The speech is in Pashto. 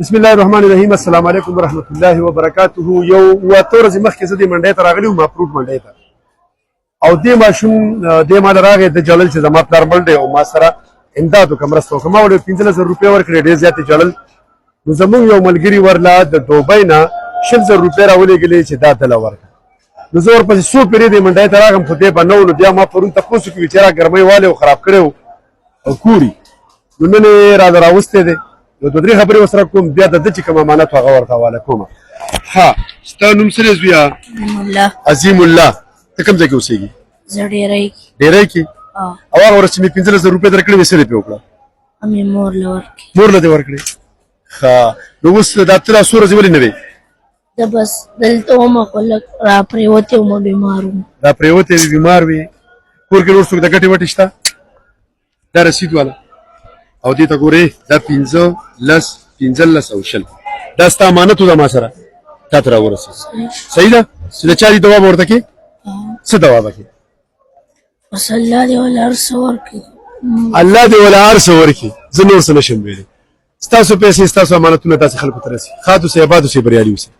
بسم الله الرحمن الرحیم. السلام علیکم ورحمۃ اللہ وبرکاتہ. یو وته ورځې مخکې زه دې منډۍ ته راغلی وم، اپروډ منډۍ ته، او دې ماشوم دې ما له راغی د جړل چې زما پلار مړ دی او ما سره امداد وکړه، مرسته وکړه. ما ورته 15,000 روپۍ ورکړې، ډېر زیاتې جړل. نو زمونږ یو ملګري ورله د دوبۍ نه 20,000 روپۍ راولېږلې چې دا دله ورکړه. نو زه ورپسې څو پېرې دې منډۍ ته راغلم، خو دې به نه و. نو بیا ما پرون تپوس وکړي چې را ګرمۍ والی او خراب کړی و او کوري. نو نن یې راله راوستی دی. یو دوه درې خبرې ورسره کوم، بیا د ده چې کوم امانت و هغه ورته حواله کومه. ها، ستا نوم څه دی زویه؟ عظیم الله. ته کوم ځای کې اوسېږي؟ زه ډېری کې. ډېری کې؟ او هغه ورځ چې مې 15,000 روپۍ درکړې وې، څه دې پرې وکړه؟ مې مور له ورکړې. مور له دې ورکړې؟ ښه. نو اوس دا ته دا څو ورځې ولې نه وې؟ زه بس دلته وم، خو لږ را پرېوتې وم، بیمار وم. را پرېوتې وې، بیمار وې. کور کې نور څوک د ګټې وټې شته؟ دا رسید والا او دې ته ګورې، دا 15 او 20 دا ستا امانت و ده ما سره، تا ته راورسېد. صحیح ده؟ چې د چا دې دوا به ورته کې؟ څه دوا به کې؟ بس الله دې وله هر څه ورکړي. الله دې وله هر څه ورکړي. زه نور څه نشم ویلی. ستاسو پیسې، ستاسو امانتونه داسې خلکو ته رسي. ښاد اوسئ، اباد اوسئ، بریالي اوسئ.